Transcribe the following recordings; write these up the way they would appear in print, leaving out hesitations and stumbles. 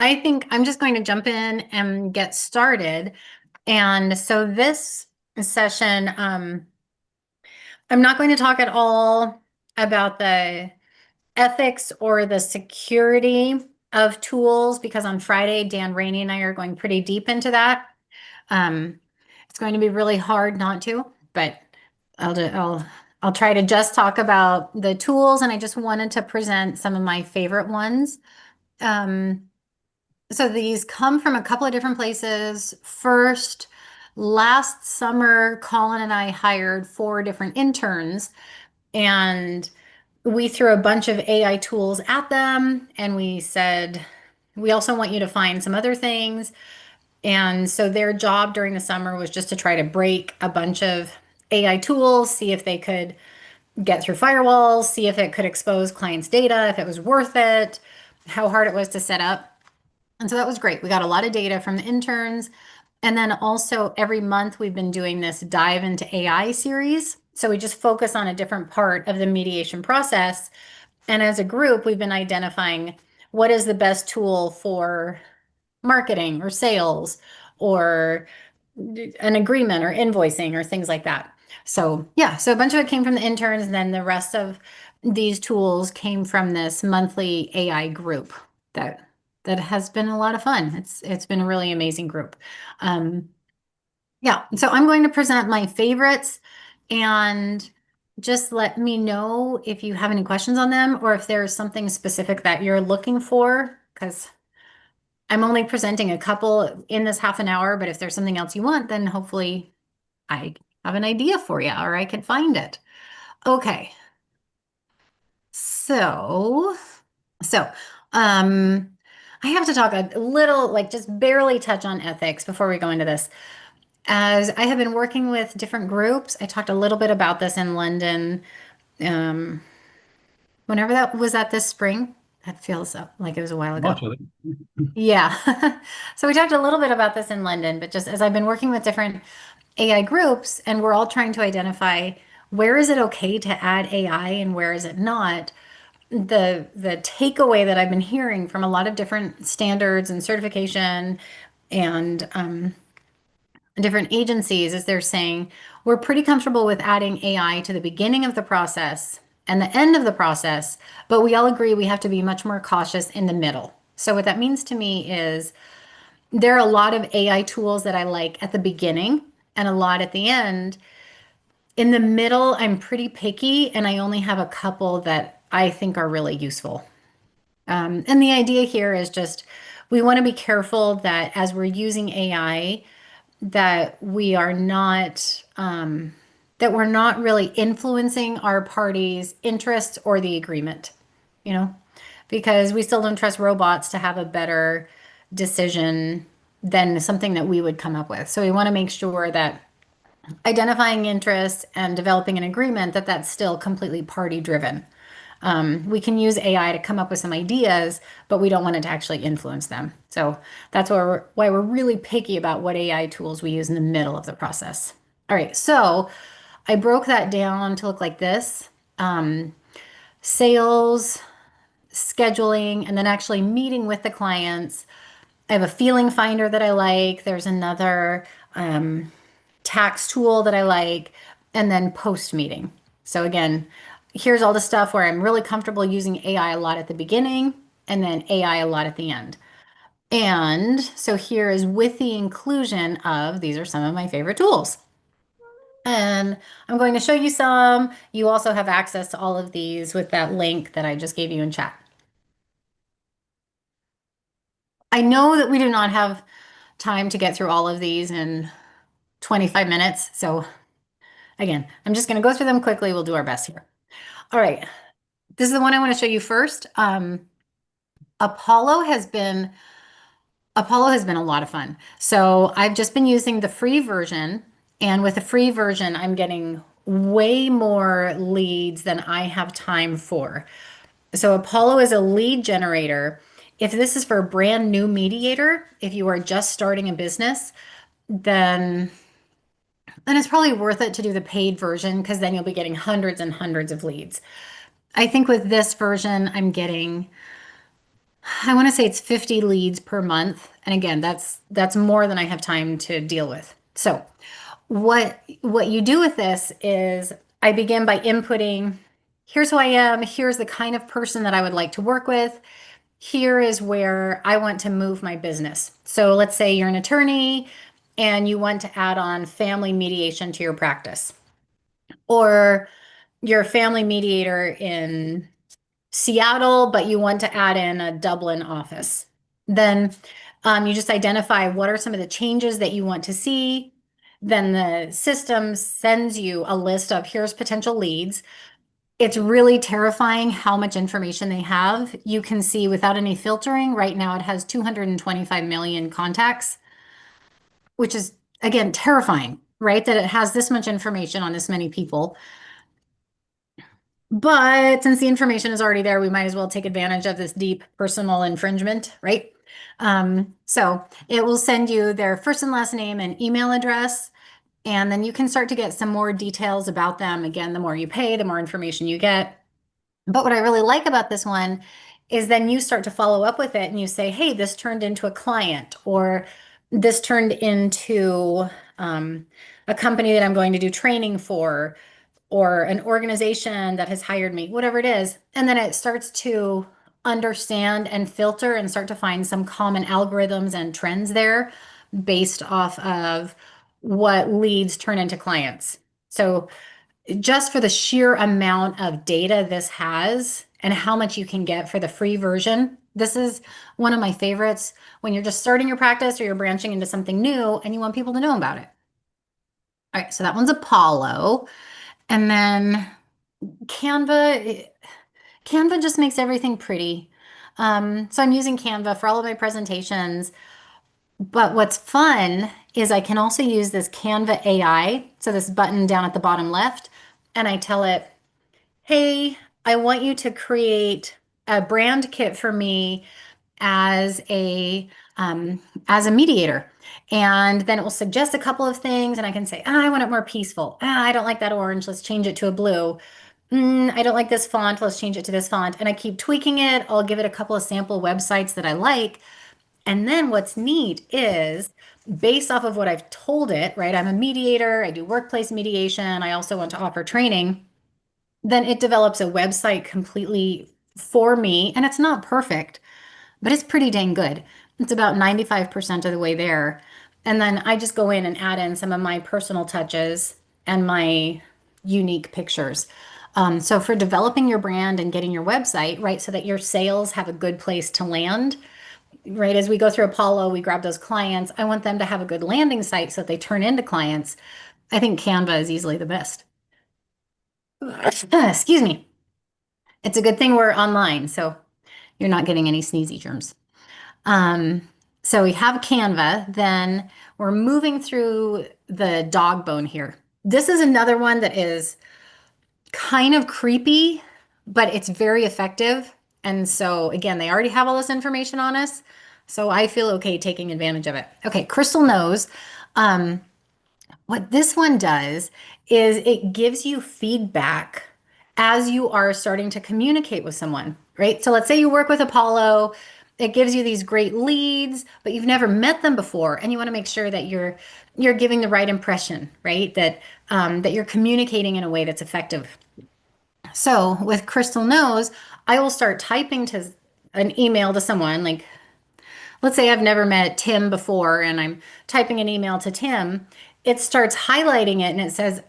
I think I'm just going to jump in and get started. And so this session, I'm not going to talk at all about the ethics or the security of tools because on Friday, Dan Rainey and I are going pretty deep into that. Um, it's going to be really hard not to, but I'll do, I'll try to just talk about the tools, and I just wanted to present some of my favorite ones. Um, So these come from a couple of different places. First, last summer, Colin and I hired four different interns, and we threw a bunch of AI tools at them, and we said, we also want you to find some other things. And so their job during the summer was just to try to break a bunch of AI tools, see if they could get through firewalls, see if it could expose clients' data, if it was worth it, how hard it was to set up. And so that was great. We got a lot of data from the interns. And then also every month we've been doing this dive into AI series. So we just focus on a different part of the mediation process. And as a group, we've been identifying what is the best tool for marketing or sales or an agreement or invoicing or things like that. So yeah, so a bunch of it came from the interns, and then the rest of these tools came from this monthly AI group that that has been a lot of fun. It's been a really amazing group. Um, yeah, so I'm going to present my favorites, and just let me know if you have any questions on them or if there's something specific that you're looking for, because I'm only presenting a couple in this half an hour, but if there's something else you want, then hopefully I have an idea for you or I can find it. Okay. So, so, um, I have to talk a little, like just barely touch on ethics before we go into this. As I have been working with different groups, I talked a little bit about this in London. Um, Whenever that was that this spring, that feels like it was a while ago. Much of it. Yeah. So we talked a little bit about this in London, but just as I've been working with different AI groups and we're all trying to identify where is it okay to add AI and where is it not, the takeaway that I've been hearing from a lot of different standards and certification and different agencies is they're saying we're pretty comfortable with adding AI to the beginning of the process and the end of the process, but we all agree we have to be much more cautious in the middle. So what that means to me is there are a lot of AI tools that I like at the beginning and a lot at the end. In the middle, I'm pretty picky and I only have a couple that I think are really useful. And the idea here is just we want to be careful that as we're using AI, that we are not that we're not really influencing our party's interests or the agreement, you know, because we still don't trust robots to have a better decision than something that we would come up with. So we want to make sure that identifying interests and developing an agreement that that's still completely party driven. We can use AI to come up with some ideas, but we don't want it to actually influence them. So that's why we're really picky about what AI tools we use in the middle of the process. All right, so I broke that down to look like this. Um, Sales, scheduling, and then actually meeting with the clients. I have a feeling finder that I like. There's another tax tool that I like, and then post meeting. So again, here's all the stuff where I'm really comfortable using AI a lot at the beginning and then AI a lot at the end. And so here is with the inclusion of these are some of my favorite tools. And I'm going to show you some. You also have access to all of these with that link that I just gave you in chat. I know that we do not have time to get through all of these in 25 minutes. So again, I'm just going to go through them quickly. We'll do our best here. All right. This is the one I want to show you first. Apollo has been Apollo has been a lot of fun. So I've just been using the free version, and with the free version, I'm getting way more leads than I have time for. So Apollo is a lead generator. If this is for a brand new mediator, if you are just starting a business, then then it's probably worth it to do the paid version because then you'll be getting hundreds and hundreds of leads. I think with this version, I'm getting I want to say it's 50 leads per month. And again, that's more than I have time to deal with. So, what you do with this is I begin by inputting, here's who I am, here's the kind of person that I would like to work with. Here is where I want to move my business. So, let's say you're an attorney and you want to add on family mediation to your practice, or you're a family mediator in Seattle, but you want to add in a Dublin office. Then you just identify what are some of the changes that you want to see. Then the system sends you a list of here's potential leads. It's really terrifying how much information they have. You can see without any filtering, right now it has 225 million contacts, which is, again, terrifying, right? That it has this much information on this many people. But since the information is already there, we might as well take advantage of this deep personal infringement, right? So it will send you their first and last name and email address, and then you can start to get some more details about them. Again, the more you pay, the more information you get. But what I really like about this one is then you start to follow up with it and you say, hey, this turned into a client, or this turned into a company that I'm going to do training for, or an organization that has hired me, whatever it is. And then it starts to understand and filter and start to find some common algorithms and trends there based off of what leads turn into clients. So just for the sheer amount of data this has and how much you can get for the free version, this is one of my favorites when you're just starting your practice or you're branching into something new and you want people to know about it. All right, so that one's Apollo. And then Canva, Canva just makes everything pretty. So I'm using Canva for all of my presentations. But what's fun is I can also use this Canva AI. So this button down at the bottom left, and I tell it, hey, I want you to create a brand kit for me as a as a mediator. And then it will suggest a couple of things, and I can say, I want it more peaceful. I don't like that orange. Let's change it to a blue. I don't like this font. Let's change it to this font. And I keep tweaking it. I'll give it a couple of sample websites that I like. And then what's neat is based off of what I've told it, right? I'm a mediator. I do workplace mediation. I also want to offer training. Then it develops a website completely for me. And it's not perfect, but it's pretty dang good. It's about 95% of the way there. And then I just go in and add in some of my personal touches and my unique pictures. So for developing your brand and getting your website, right, so that your sales have a good place to land, right? As we go through Apollo, we grab those clients. I want them to have a good landing site so that they turn into clients. I think Canva is easily the best. Excuse me. It's a good thing we're online, so you're not getting any sneezy germs. Um, so we have Canva, then we're moving through the dog bone here. This is another one that is kind of creepy, but it's very effective. And so again, they already have all this information on us. So I feel okay taking advantage of it. Okay, Crystal knows. Um, what this one does is it gives you feedback as you are starting to communicate with someone, right? So let's say you work with Apollo, it gives you these great leads, but you've never met them before, and you want to make sure that you're giving the right impression, right? That you're communicating in a way that's effective. So with Crystal Knows, I will start typing to an email to someone like, let's say I've never met Tim before and I'm typing an email to Tim, it starts highlighting it and it says,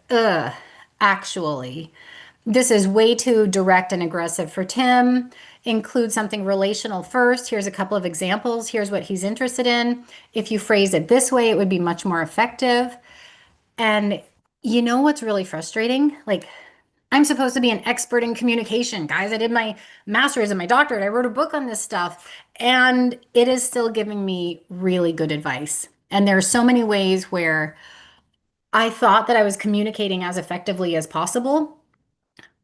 actually, this is way too direct and aggressive for Tim. Include something relational first. Here's a couple of examples. Here's what he's interested in. If you phrase it this way, it would be much more effective. And you know what's really frustrating? Like, I'm supposed to be an expert in communication, guys. I did my master's and my doctorate. I wrote a book on this stuff, and it is still giving me really good advice. And there are so many ways where I thought that I was communicating as effectively as possible.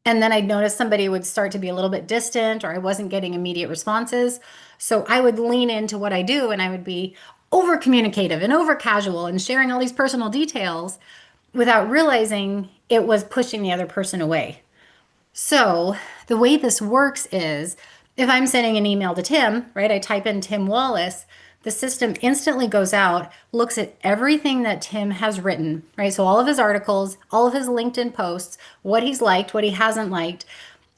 And then I'd notice somebody would start to be a little bit distant, or I wasn't getting immediate responses. So I would lean into what I do and I would be over communicative and over casual and sharing all these personal details without realizing it was pushing the other person away. So the way this works is if I'm sending an email to Tim, right, I type in Tim Wallace, the system instantly goes out, looks at everything that Tim has written, right? So all of his articles, all of his LinkedIn posts, what he's liked, what he hasn't liked,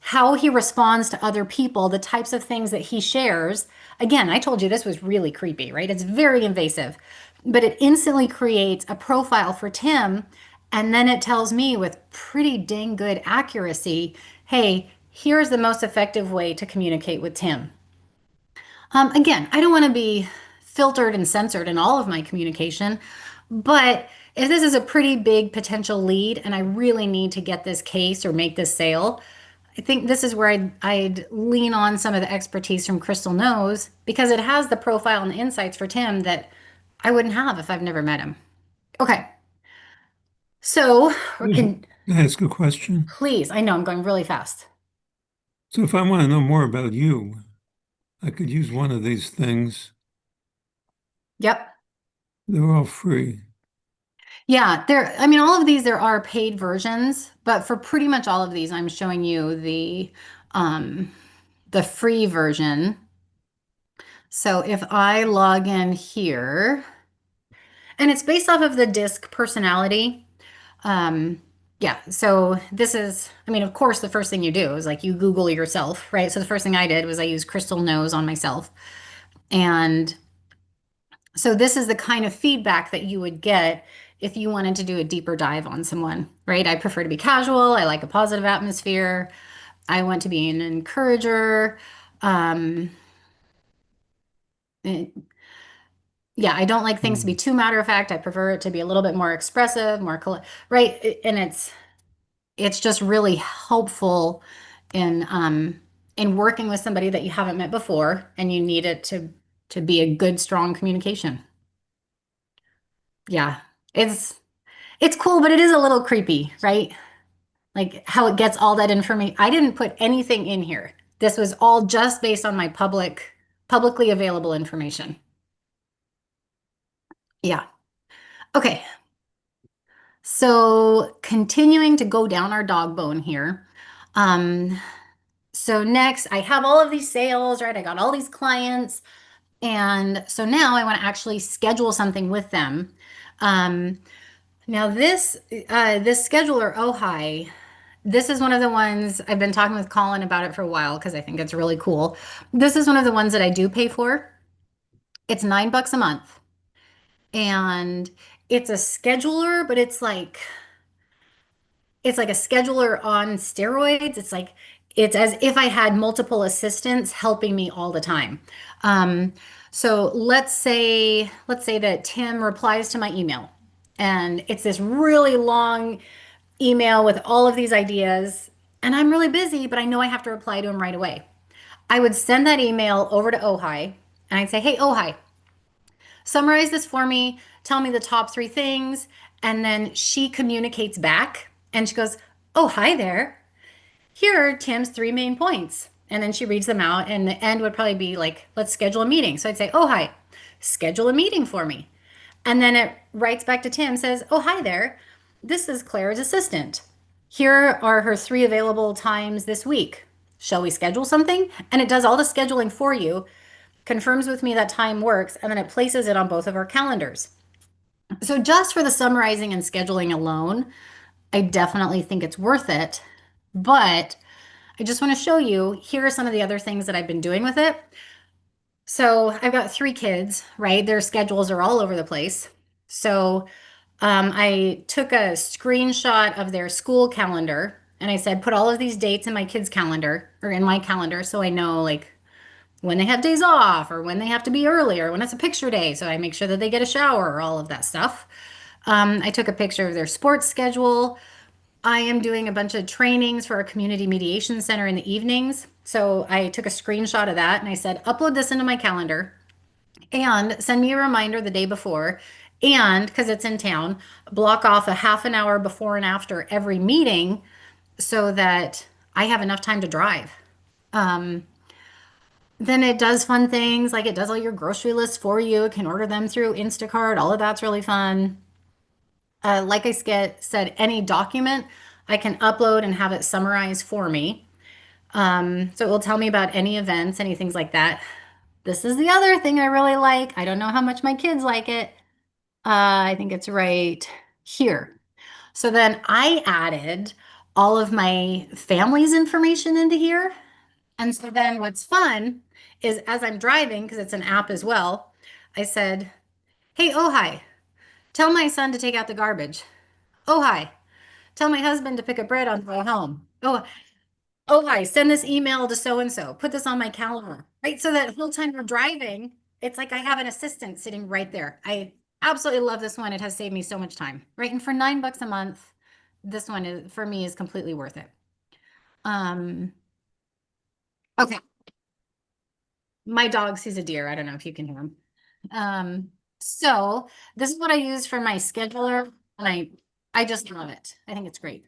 how he responds to other people, the types of things that he shares. Again, I told you this was really creepy, right? It's very invasive, but it instantly creates a profile for Tim. And then it tells me with pretty dang good accuracy, hey, here's the most effective way to communicate with Tim. Again, I don't want to be filtered and censored in all of my communication, but if this is a pretty big potential lead and I really need to get this case or make this sale, I think this is where I'd lean on some of the expertise from Crystal Knows because it has the profile and the insights for Tim that I wouldn't have if I've never met him. Okay, so Can I ask a question? please, I know I'm going really fast. So if I want to know more about you, I could use one of these things. Yep. They're all free. Yeah, I mean, all of these, there are paid versions, but for pretty much all of these, I'm showing you um, the free version. So if I log in here, and it's based off of the disc personality. Um, yeah, so this is, I mean, of course, the first thing you do is like you Google yourself, right? So the first thing I did was I used Crystal Knows on myself. And so this is the kind of feedback that you would get if you wanted to do a deeper dive on someone, right? I prefer to be casual. I like a positive atmosphere. I want to be an encourager. Um, eh, yeah, I don't like things to be Hmm. too matter of fact. I prefer it to be a little bit more expressive, right? And it's just really helpful in working with somebody that you haven't met before and you need it to be a good, strong communication. Yeah. It's It's cool, but it is a little creepy, right? Like how it gets all that information. I didn't put anything in here. This was all just based on my publicly available information. Yeah. Okay. So continuing to go down our dog bone here. Um, so next I have all of these sales, right? I got all these clients. And so now I want to actually schedule something with them. Um, Now this scheduler, Ojai, this is one of the ones I've been talking with Colin about it for a while because I think it's really cool. This is one of the ones that I do pay for. It's $9 a month. And it's a scheduler, but it's like a scheduler on steroids. It's as if I had multiple assistants helping me all the time. Um, so let's say that Tim replies to my email and it's this really long email with all of these ideas and I'm really busy, but I know I have to reply to him right away. I would send that email over to Ojai and I'd say, "Hey, Ojai, summarize this for me, tell me the top three things." And then she communicates back and she goes, "Oh, hi there. Here are Tim's three main points." And then she reads them out, and the end would probably be like, "Let's schedule a meeting." So I'd say, "Oh, hi, schedule a meeting for me." And then it writes back to Tim, says, "Oh, hi there. This is Claire's assistant. Here are her three available times this week. Shall we schedule something?" And it does all the scheduling for you, confirms with me that time works, and then it places it on both of our calendars. So just for the summarizing and scheduling alone, I definitely think it's worth it. But I just want to show you, here are some of the other things that I've been doing with it. So I've got three kids, right? Their schedules are all over the place. So I took a screenshot of their school calendar and I said, put all of these dates in my kids' calendar or in my calendar so I know like when they have days off or when they have to be early or when it's a picture day. So I make sure that they get a shower or all of that stuff. I took a picture of their sports schedule. I am doing a bunch of trainings for our community mediation center in the evenings. So I took a screenshot of that and I said, upload this into my calendar and send me a reminder the day before. And because it's in town, block off a half an hour before and after every meeting so that I have enough time to drive. Um, then it does fun things like it does all your grocery lists for you. It can order them through Instacart. All of that's really fun. Like I said, any document I can upload and have it summarized for me. So it will tell me about any events, any things like that. This is the other thing I really like. I don't know how much my kids like it. I think it's right here. So then I added all of my family's information into here. And so then what's fun is as I'm driving, because it's an app as well, I said, hey, oh, hi, tell my son to take out the garbage. Oh, hi, tell my husband to pick up bread on the way home. Oh, hi, send this email to so and so. Put this on my calendar, right? So that whole time you're driving, it's like I have an assistant sitting right there. I absolutely love this one. It has saved me so much time, right? And for $9 a month, this one is for me is completely worth it. Um, okay. My dog sees a deer. I don't know if you can hear him. Um, so this is what I use for my scheduler, and I just love it. I think it's great.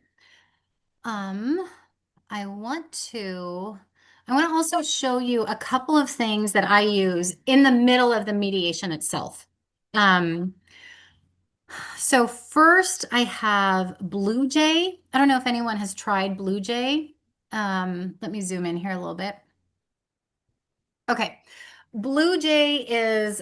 Um, I want to I want to also show you a couple of things that I use in the middle of the mediation itself. Um, so first I have Blue Jay. I don't know if anyone has tried Blue Jay. Let me zoom in here a little bit. Okay. Blue Jay is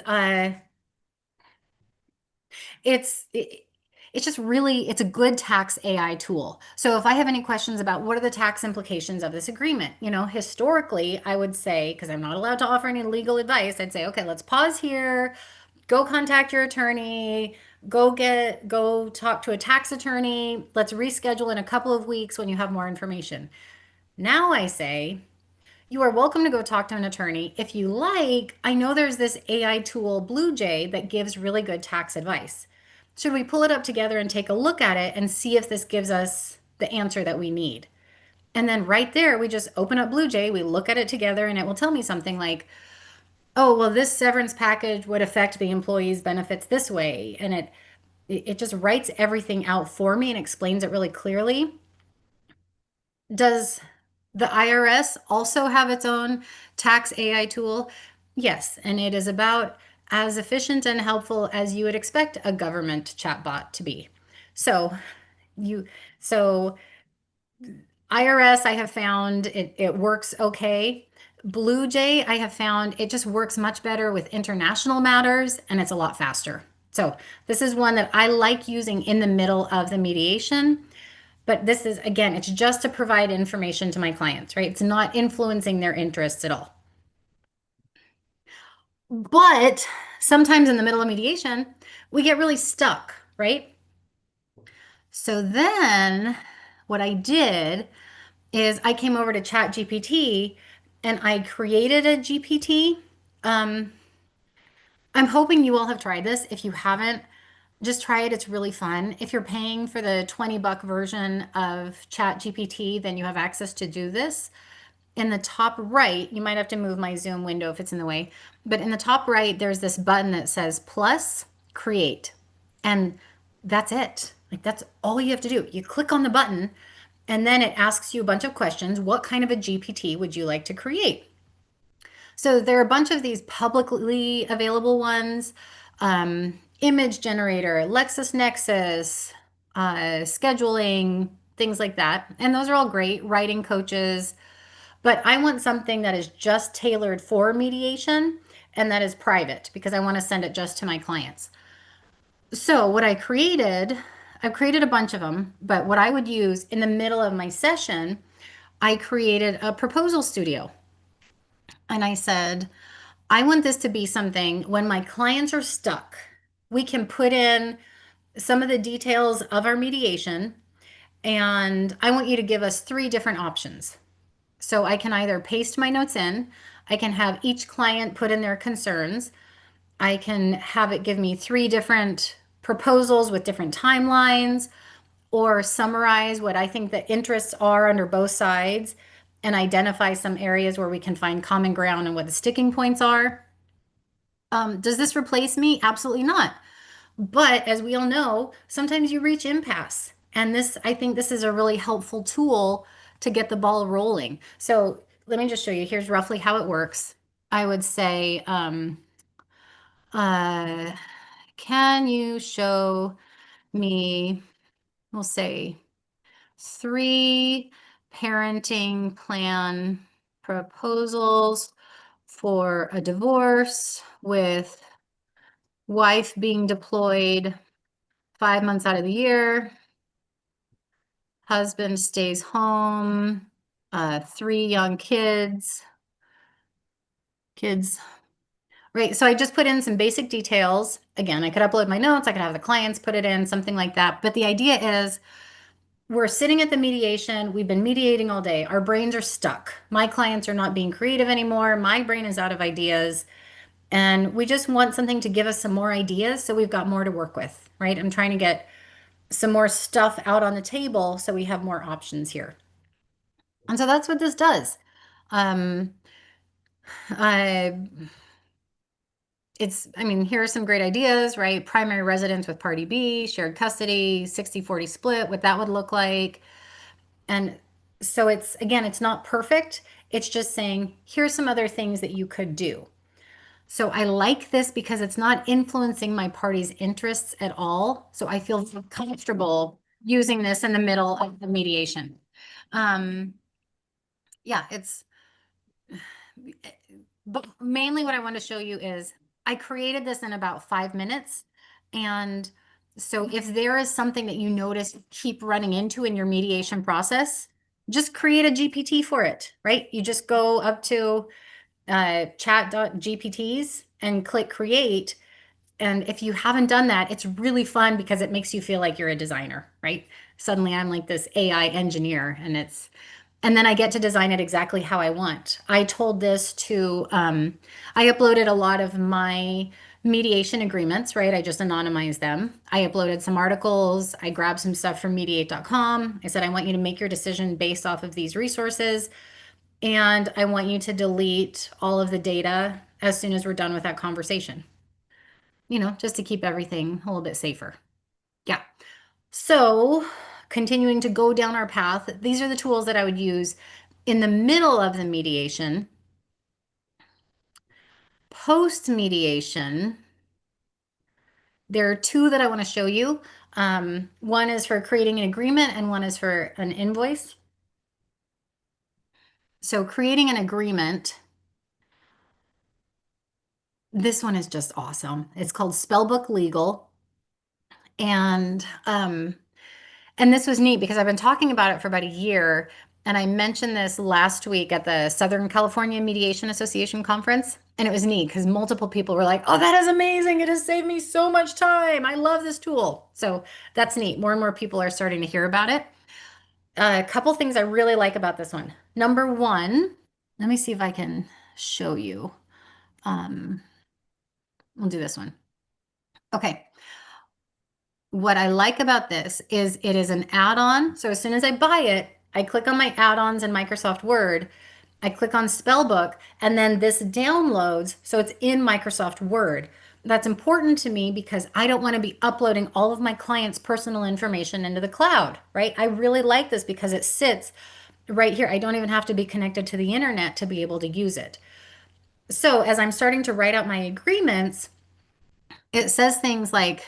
it's it, it's just really it's a good tax AI tool. So if I have any questions about what are the tax implications of this agreement, historically I would say, because I'm not allowed to offer any legal advice, I'd say, okay, let's pause here, go contact your attorney, go talk to a tax attorney, let's reschedule in a couple of weeks when you have more information. Now I say, you are welcome to go talk to an attorney. If you like, I know there's this AI tool, BlueJay, that gives really good tax advice. Should we pull it up together and take a look at it and see if this gives us the answer that we need? And then right there, we just open up BlueJay, we look at it together, and it will tell me something like, oh, well, this severance package would affect the employee's benefits this way. And it just writes everything out for me and explains it really clearly. Does the IRS also have its own tax AI tool? Yes, and it is about as efficient and helpful as you would expect a government chatbot to be. So you so IRS, I have found it works okay. BlueJay, I have found it just works much better with international matters and it's a lot faster. So this is one that I like using in the middle of the mediation. But this is, again, it's just to provide information to my clients, right? It's not influencing their interests at all. But sometimes in the middle of mediation, we get really stuck, right? So then what I did is I came over to Chat GPT and I created a GPT. Um, I'm hoping you all have tried this. If you haven't, just try it. It's really fun. If you're paying for the $20 version of Chat GPT, then you have access to do this. In the top right, you might have to move my Zoom window if it's in the way, but in the top right, there's this button that says plus create. And that's it. Like that's all you have to do. You click on the button and then it asks you a bunch of questions. What kind of a GPT would you like to create? So there are a bunch of these publicly available ones, image generator, LexisNexis, scheduling, things like that. And those are all great, writing coaches. But I want something that is just tailored for mediation and that is private because I want to send it just to my clients. So, what I've created a bunch of them, but what I would use in the middle of my session, I created a proposal studio. And I said, I want this to be something when my clients are stuck, we can put in some of the details of our mediation. And I want you to give us three different options. So I can either paste my notes in, I can have each client put in their concerns, I can have it give me three different proposals with different timelines, or summarize what I think the interests are under both sides and identify some areas where we can find common ground and what the sticking points are. Does this replace me? Absolutely not. But as we all know, sometimes you reach impasse. And I think this is a really helpful tool to get the ball rolling. So let me just show you. Here's roughly how it works. I would say, uh, can you show me, we'll say, three parenting plan proposals for a divorce with wife being deployed 5 months out of the year, husband stays home, three young kids. Right. So I just put in some basic details. Again, I could upload my notes, I could have the clients put it in, something like that. But the idea is we're sitting at the mediation. We've been mediating all day. Our brains are stuck. My clients are not being creative anymore. My brain is out of ideas. And we just want something to give us some more ideas so we've got more to work with, right? I'm trying to get some more stuff out on the table so we have more options here. And so that's what this does. Um, I I mean, here are some great ideas, right? Primary residence with party B, shared custody, 60-40 split, what that would look like. And so again, it's not perfect. It's just saying, here's some other things that you could do. So I like this because it's not influencing my party's interests at all. So I feel comfortable using this in the middle of the mediation. Um, yeah, but mainly what I want to show you is I created this in about 5 minutes. And so if there is something that you notice you keep running into in your mediation process, just create a GPT for it, right? You just go up to chat.gpts and click create. And if you haven't done that, it's really fun because it makes you feel like you're a designer, right? Suddenly I'm like this AI engineer and then I get to design it exactly how I want. I told this to, I uploaded a lot of my mediation agreements, right? I just anonymized them. I uploaded some articles. I grabbed some stuff from mediate.com. I said, I want you to make your decision based off of these resources. And I want you to delete all of the data as soon as we're done with that conversation, just to keep everything a little bit safer. Yeah. So, continuing to go down our path, these are the tools that I would use in the middle of the mediation. Post mediation, there are two that I want to show you. One is for creating an agreement, and one is for an invoice. So, creating an agreement, this one is just awesome. It's called Spellbook Legal. And this was neat because I've been talking about it for about a year. And I mentioned this last week at the Southern California Mediation Association conference. And it was neat because multiple people were like, oh, that is amazing. It has saved me so much time. I love this tool. So that's neat. More and more people are starting to hear about it. A couple things I really like about this one. Number one, let me see if I can show you. Um, we'll do this one. Okay. What I like about this is it is an add-on. So as soon as I buy it, I click on my add-ons in Microsoft Word. I click on Spellbook, and then this downloads. So it's in Microsoft Word. That's important to me because I don't want to be uploading all of my clients' personal information into the cloud, right? I really like this because it sits right here. I don't even have to be connected to the internet to be able to use it. So as I'm starting to write out my agreements, it says things like,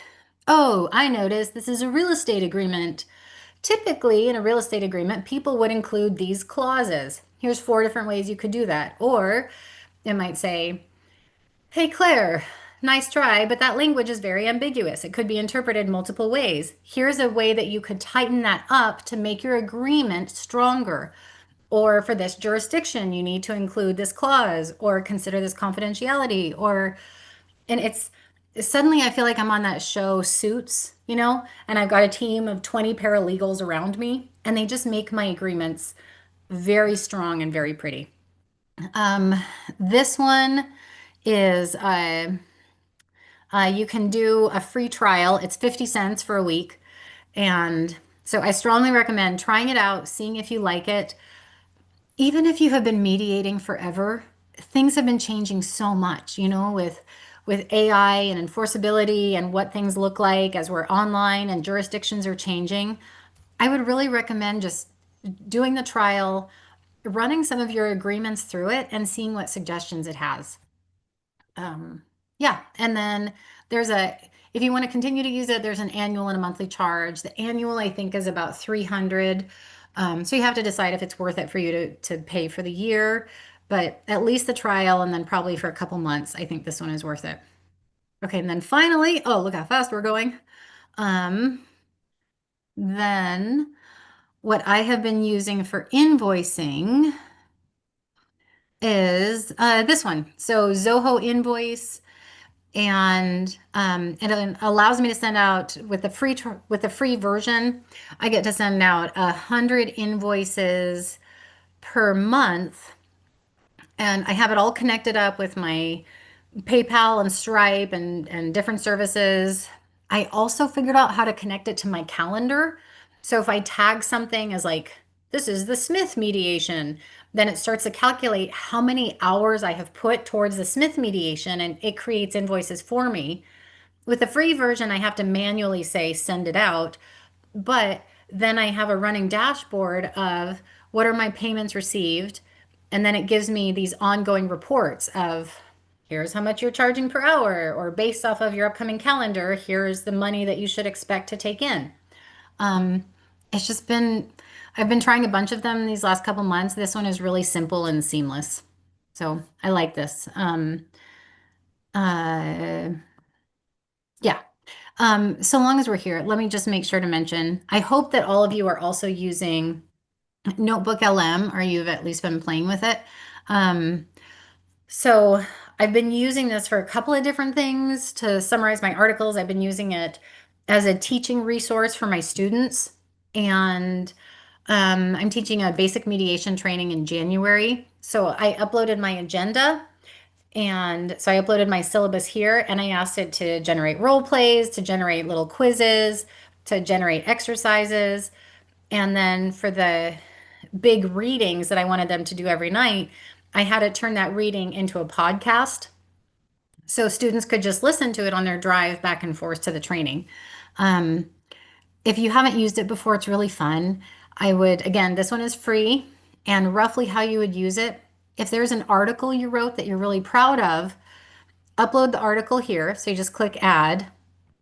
oh, I noticed this is a real estate agreement. Typically, in a real estate agreement, people would include these clauses. Here's 4 different ways you could do that. Or it might say, hey, Claire, nice try, but that language is very ambiguous. It could be interpreted multiple ways. Here's a way that you could tighten that up to make your agreement stronger. Or for this jurisdiction, you need to include this clause or consider this confidentiality and it's suddenly I feel like I'm on that show Suits, and I've got a team of 20 paralegals around me, and they just make my agreements very strong and very pretty. Um, this one is you can do a free trial. It's 50 cents for a week. And so I strongly recommend trying it out, seeing if you like it. Even if you have been mediating forever, things have been changing so much, with AI and enforceability and what things look like as we're online and jurisdictions are changing. I would really recommend just doing the trial, running some of your agreements through it, and seeing what suggestions it has. Yeah, and then if you want to continue to use it, there's an annual and a monthly charge. The annual, I think, is about 300. So you have to decide if it's worth it for you to pay for the year, but at least the trial and then probably for a couple months, I think this one is worth it. Okay, and then finally, oh, look how fast we're going. Um, then what I have been using for invoicing is this one. So Zoho Invoice, and it allows me to send out with the with the free version. I get to send out 100 invoices per month, and I have it all connected up with my PayPal and Stripe and different services. I also figured out how to connect it to my calendar. So if I tag something as like, this is the Smith mediation, then it starts to calculate how many hours I have put towards the Smith mediation and it creates invoices for me. With the free version, I have to manually say send it out, but then I have a running dashboard of what are my payments received. And then it gives me these ongoing reports of here's how much you're charging per hour, or based off of your upcoming calendar, here's the money that you should expect to take in. Um, it's just been, I've been trying a bunch of them these last couple months. This one is really simple and seamless. So I like this. Uh, yeah. So long as we're here, let me just make sure to mention, I hope that all of you are also using Notebook LM, or you've at least been playing with it. Um, so I've been using this for a couple of different things to summarize my articles. I've been using it as a teaching resource for my students. And I'm teaching a basic mediation training in January. So I uploaded my agenda. And so I uploaded my syllabus here and I asked it to generate role plays, to generate little quizzes, to generate exercises. And then for the big readings that I wanted them to do every night, I had it turn that reading into a podcast so students could just listen to it on their drive back and forth to the training. Um, if you haven't used it before, it's really fun. I would, again, this one is free, and roughly how you would use it. If there's an article you wrote that you're really proud of, upload the article here. So you just click add,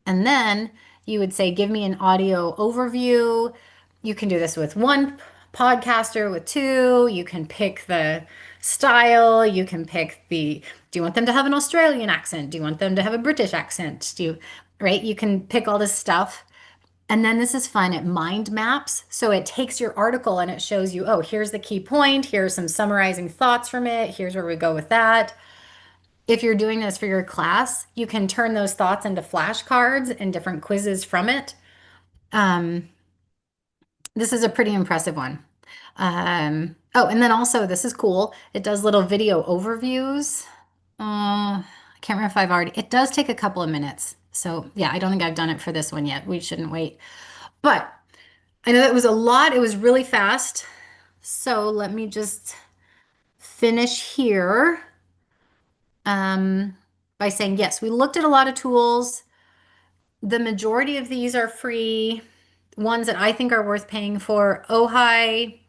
and then you would say, give me an audio overview. You can do this with one podcaster, with two. You can pick the style. You can pick do you want them to have an Australian accent? Do you want them to have a British accent? Right? You can pick all this stuff. And then this is fun. It mind maps. So it takes your article and it shows you, oh, here's the key point. Here's some summarizing thoughts from it. Here's where we go with that. If you're doing this for your class, you can turn those thoughts into flashcards and different quizzes from it. Um, this is a pretty impressive one. Oh, and then also, this is cool. It does little video overviews. I can't remember if I've already, it does take a couple of minutes. So, yeah, I don't think I've done it for this one yet. We shouldn't wait. But I know that was a lot. It was really fast. So, let me just finish here by saying, yes, we looked at a lot of tools. The majority of these are free. Ones that I think are worth paying for, Ojai,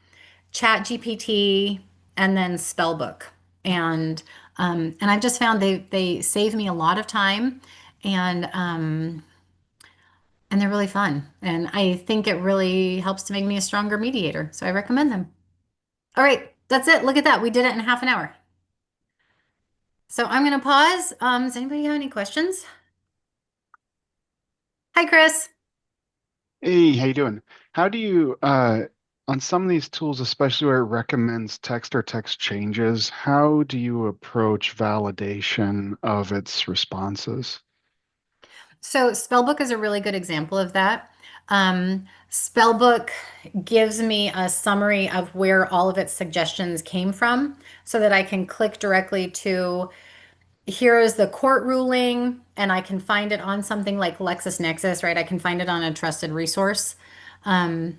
ChatGPT, and then Spellbook. And I've just found they save me a lot of time, and they're really fun. And I think it really helps to make me a stronger mediator. So I recommend them. All right, that's it. Look at that. We did it in half an hour. So I'm going to pause. Does anybody have any questions? Hi, Chris. Hey, how you doing? How do you, on some of these tools, especially where it recommends text or text changes, how do you approach validation of its responses? So Spellbook is a really good example of that. Spellbook gives me a summary of where all of its suggestions came from so that I can click directly to here is the court ruling, and I can find it on something like LexisNexis, right? I can find it on a trusted resource. Um,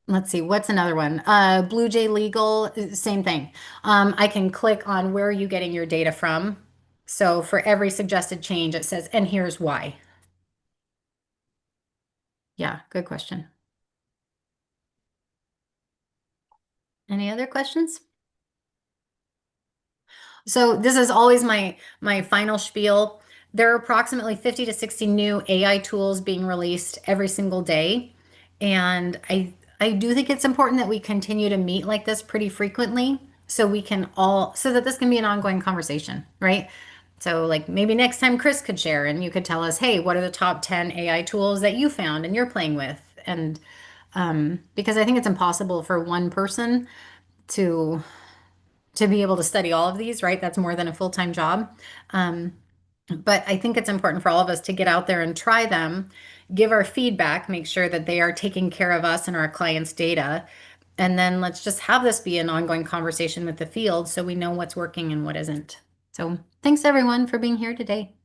let's see, what's another one? Blue Jay Legal, same thing. I can click on where are you getting your data from. So for every suggested change, it says, and here's why. Yeah, good question. Any other questions? So this is always my final spiel. There are approximately 50 to 60 new AI tools being released every single day. And I do think it's important that we continue to meet like this pretty frequently so we can all, so that this can be an ongoing conversation, right? So, like maybe next time Chris could share and you could tell us, hey, what are the top 10 AI tools that you found and you're playing with? And because I think it's impossible for one person to be able to study all of these, right? That's more than a full-time job. But I think it's important for all of us to get out there and try them, give our feedback, make sure that they are taking care of us and our clients' data. And then let's just have this be an ongoing conversation with the field so we know what's working and what isn't. So thanks everyone for being here today.